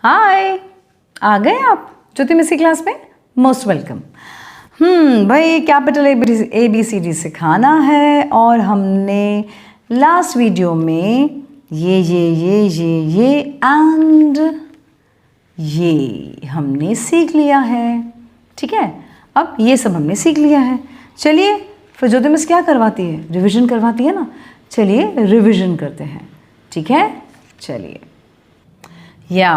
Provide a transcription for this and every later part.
हाय, आ गए आप ज्योति मिस की क्लास में? Most welcome. भाई कैपिटल ABCD सिखाना है और हमने लास्ट वीडियो में ये एंड ये हमने सीख लिया है। ठीक है, अब ये सब हमने सीख लिया है। चलिए फिर ज्योति मिस क्या करवाती है? रिवीजन करवाती है ना। चलिए रिवीजन करते हैं। ठीक है, चलिए या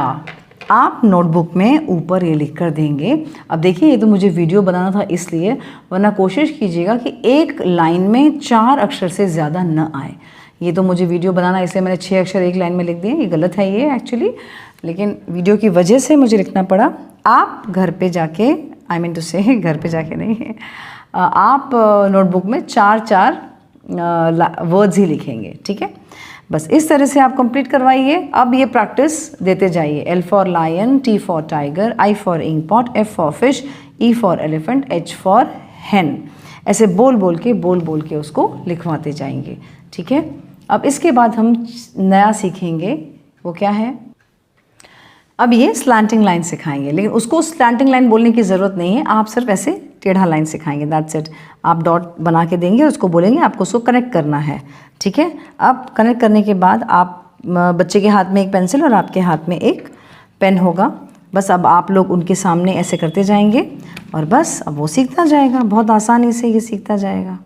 आप नोटबुक में ऊपर ये लिख कर देंगे। अब देखिए, ये तो मुझे वीडियो बनाना था इसलिए, वरना कोशिश कीजिएगा कि एक लाइन में 4 अक्षर से ज़्यादा न आए। ये तो मुझे वीडियो बनाना इसलिए मैंने 6 अक्षर एक लाइन में लिख दिए। ये गलत है ये एक्चुअली, लेकिन वीडियो की वजह से मुझे लिखना पड़ा। आप घर पे जाके, आई मीन टू से घर पे जाके नहीं है, आप नोटबुक में 4 वर्ड्स ही लिखेंगे। ठीक है, बस इस तरह से आप कंप्लीट करवाइए। अब ये प्रैक्टिस देते जाइए। L for lion, T for tiger, I for ink pot, F for fish, E for elephant, H for hen. ऐसे बोल बोल के उसको लिखवाते जाएंगे। ठीक है, अब इसके बाद हम नया सीखेंगे। वो क्या है? अब ये स्लैंटिंग लाइन सिखाएंगे, लेकिन उसको स्लैंटिंग लाइन बोलने की ज़रूरत नहीं है। आप सिर्फ ऐसे टेढ़ा लाइन सिखाएंगे, दैट्स इट। आप डॉट बना के देंगे, उसको बोलेंगे आपको उसको कनेक्ट करना है। ठीक है, अब कनेक्ट करने के बाद आप बच्चे के हाथ में एक पेंसिल और आपके हाथ में एक पेन होगा। बस अब आप लोग उनके सामने ऐसे करते जाएंगे और बस अब वो सीखता जाएगा। बहुत आसानी से ये सीखता जाएगा,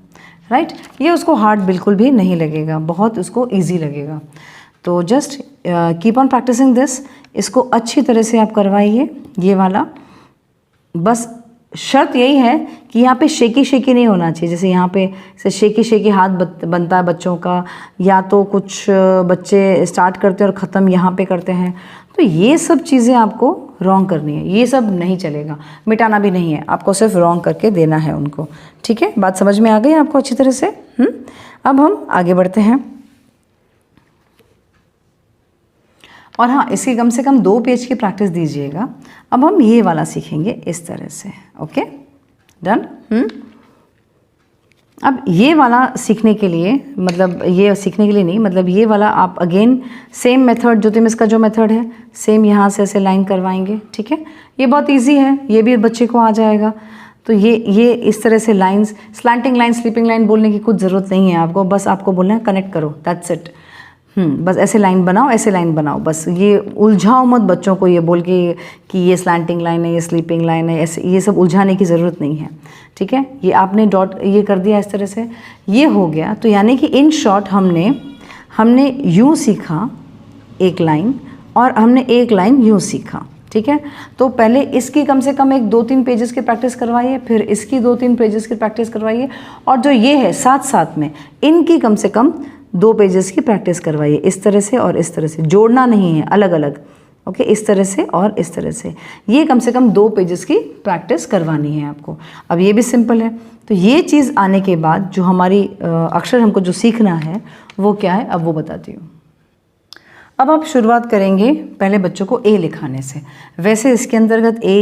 राइट। ये उसको हार्ड बिल्कुल भी नहीं लगेगा, बहुत उसको ईजी लगेगा। तो just keep on practising this. इसको अच्छी तरह से आप करवाइए ये वाला। बस शर्त यही है कि यहाँ पे शेकी नहीं होना चाहिए। जैसे यहाँ पे शेकी हाथ बनता है बच्चों का, या तो कुछ बच्चे स्टार्ट करते हैं और ख़त्म यहाँ पे करते हैं। तो ये सब चीज़ें आपको रॉन्ग करनी है, ये सब नहीं चलेगा। मिटाना भी नहीं है, आपको सिर्फ रॉन्ग करके देना है उनको। ठीक है, बात समझ में आ गई आपको अच्छी तरह से? अब हम आगे बढ़ते हैं। और हाँ, इसकी कम से कम 2 पेज की प्रैक्टिस दीजिएगा। अब हम ये वाला सीखेंगे इस तरह से। Okay, done. अब ये वाला सीखने के लिए, मतलब ये सीखने के लिए नहीं, मतलब ये वाला आप अगेन सेम मेथड, ज्योति मिस का जो मेथड है, सेम यहाँ से ऐसे लाइन करवाएंगे। ठीक है, ये बहुत इजी है, ये भी बच्चे को आ जाएगा। तो ये इस तरह से lines, slanting line, sleeping line बोलने की कुछ ज़रूरत नहीं है आपको। बस आपको बोलना है कनेक्ट करो, दैट्स इट। बस ऐसे लाइन बनाओ, ऐसे लाइन बनाओ। बस ये उलझाओ मत बच्चों को ये बोल के कि ये स्लैंटिंग लाइन है, ये स्लीपिंग लाइन है, ऐसे ये सब उलझाने की ज़रूरत नहीं है। ठीक है, ये आपने डॉट ये कर दिया इस तरह से, ये हो गया। तो यानी कि इन शॉर्ट हमने यूँ सीखा एक लाइन, और हमने एक लाइन यूँ सीखा। ठीक है, तो पहले इसकी कम से कम 2-3 पेजेस की प्रैक्टिस करवाइए, फिर इसकी 2-3 पेजेस की प्रैक्टिस करवाइए, और जो ये है साथ साथ में इनकी कम से कम 2 पेजेस की प्रैक्टिस करवाइए। इस तरह से और इस तरह से, जोड़ना नहीं है, अलग अलग। ओके, इस तरह से और इस तरह से, ये कम से कम 2 पेजेस की प्रैक्टिस करवानी है आपको। अब ये भी सिंपल है। तो ये चीज़ आने के बाद जो हमारी अक्षर हमको जो सीखना है वो क्या है, अब वो बताती हूँ। अब आप शुरुआत करेंगे पहले बच्चों को ए लिखाने से। वैसे इसके अंतर्गत A,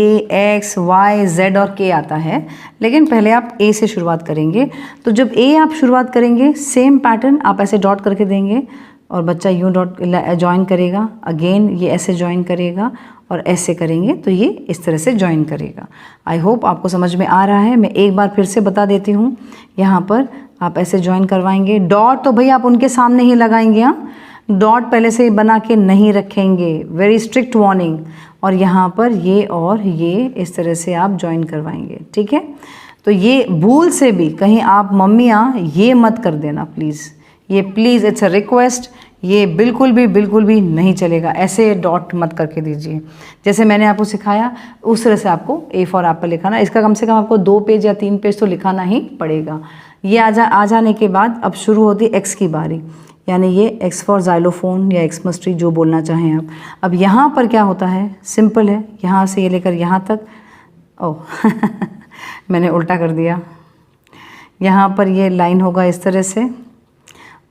X, Y, Z और K आता है, लेकिन पहले आप A से शुरुआत करेंगे। तो जब A आप शुरुआत करेंगे, सेम पैटर्न आप ऐसे डॉट करके देंगे और बच्चा यूँ डॉट ज्वाइन करेगा, अगेन ये ऐसे ज्वाइन करेगा और ऐसे करेंगे तो ये इस तरह से ज्वाइन करेगा। आई होप आपको समझ में आ रहा है। मैं एक बार फिर से बता देती हूँ। यहाँ पर आप ऐसे ज्वाइन करवाएंगे। डॉट तो भाई आप उनके सामने ही लगाएंगे, हाँ, डॉट पहले से बना के नहीं रखेंगे, वेरी स्ट्रिक्ट वार्निंग। और यहाँ पर ये और ये इस तरह से आप ज्वाइन करवाएंगे। ठीक है, तो ये भूल से भी कहीं आप मम्मियाँ ये मत कर देना प्लीज़, ये प्लीज़, इट्स अ रिक्वेस्ट। ये बिल्कुल भी नहीं चलेगा। ऐसे डॉट मत करके दीजिए। जैसे मैंने आपको सिखाया उस तरह से आपको A फॉर एप्पल लिखाना। इसका कम से कम आपको 2 पेज या 3 पेज तो लिखाना ही पड़ेगा। ये आ जाने के बाद अब शुरू होती है X की बारी, यानी ये X फॉर जाइलोफोन या एक्समस ट्री, जो बोलना चाहें आप। अब यहाँ पर क्या होता है, सिंपल है, यहाँ से ये लेकर यहाँ तक। ओह मैंने उल्टा कर दिया। यहाँ पर ये लाइन होगा इस तरह से,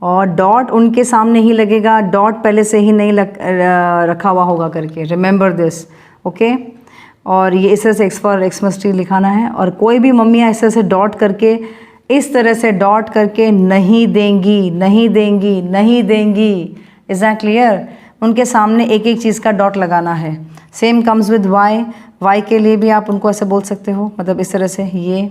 और डॉट उनके सामने ही लगेगा। डॉट पहले से ही नहीं रखा हुआ होगा करके, रिमेंबर दिस। ओके, और ये इस तरह से X फॉर एक्समस ट्री लिखाना है। और कोई भी मम्मियाँ इस तरह से डॉट करके, इस तरह से डॉट करके नहीं देंगी। Is that clear? उनके सामने एक एक चीज़ का डॉट लगाना है। Same comes with y, y के लिए भी आप उनको ऐसे बोल सकते हो, मतलब इस तरह से ये।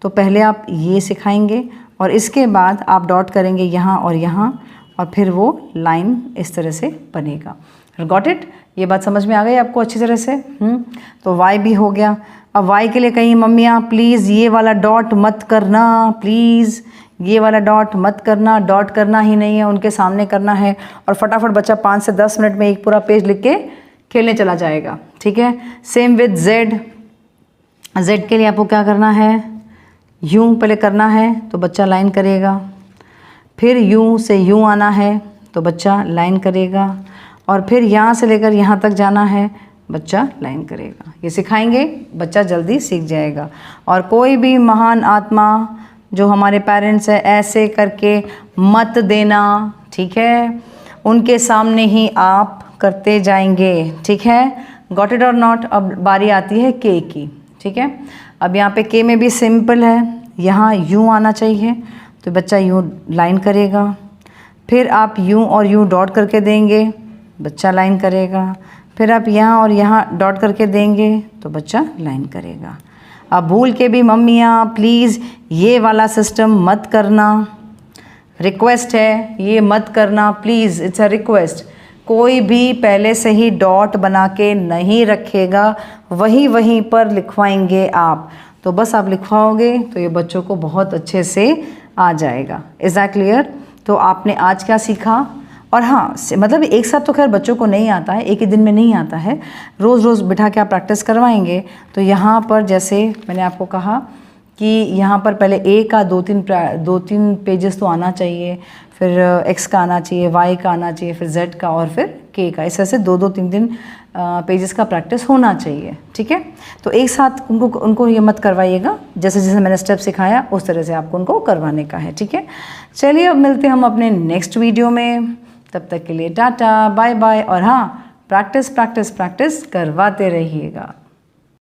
तो पहले आप ये सिखाएंगे और इसके बाद आप डॉट करेंगे यहाँ और फिर वो लाइन इस तरह से बनेगा। Got it? ये बात समझ में आ गई आपको अच्छी तरह से? तो वाई भी हो गया। अब वाई के लिए कहीं मम्मियाँ प्लीज़ ये वाला डॉट मत करना, प्लीज़ ये वाला डॉट मत करना। डॉट करना ही नहीं है, उनके सामने करना है और फटाफट बच्चा 5 से 10 मिनट में एक पूरा पेज लिख के खेलने चला जाएगा, ठीक है। सेम विद जेड, जेड के लिए आपको क्या करना है, यूँ पहले करना है तो बच्चा लाइन करेगा, फिर यूँ से यूँ आना है तो बच्चा लाइन करेगा, और फिर यहाँ से लेकर यहाँ तक जाना है, बच्चा लाइन करेगा। ये सिखाएंगे, बच्चा जल्दी सीख जाएगा। और कोई भी महान आत्मा जो हमारे पेरेंट्स हैं ऐसे करके मत देना, ठीक है, उनके सामने ही आप करते जाएंगे, ठीक है। गॉट इट और नॉट? अब बारी आती है के की, ठीक है। अब यहाँ पे के में भी सिंपल है, यहाँ यूँ आना चाहिए तो बच्चा यूँ लाइन करेगा, फिर आप यूँ और यूँ डॉट करके देंगे, बच्चा लाइन करेगा, फिर आप यहाँ और यहाँ डॉट करके देंगे तो बच्चा लाइन करेगा। अब भूल के भी मम्मियाँ प्लीज़ ये वाला सिस्टम मत करना, रिक्वेस्ट है, ये मत करना प्लीज़, इट्स अ रिक्वेस्ट। कोई भी पहले से ही डॉट बना के नहीं रखेगा, वहीं पर लिखवाएंगे आप। तो बस आप लिखवाओगे तो ये बच्चों को बहुत अच्छे से आ जाएगा। Is that clear? तो आपने आज क्या सीखा? और हाँ, मतलब एक साथ तो खैर बच्चों को नहीं आता है, एक ही दिन में नहीं आता है, रोज़ रोज़ बिठा के आप प्रैक्टिस करवाएंगे। तो यहाँ पर जैसे मैंने आपको कहा कि यहाँ पर पहले ए का 2-3 पेजेस तो आना चाहिए, फिर एक्स का आना चाहिए, वाई का आना चाहिए, फिर जेड का और फिर के का, इस तरह से 2-3 पेजेस का प्रैक्टिस होना चाहिए, ठीक है। तो एक साथ उनको ये मत करवाइएगा, जैसे जैसे मैंने स्टेप सिखाया उस तरह से आपको उनको करवाने का है, ठीक है। चलिए अब मिलते हैं हम अपने नेक्स्ट वीडियो में, तब तक के लिए टाटा बाय बाय। और हाँ, प्रैक्टिस करवाते रहिएगा।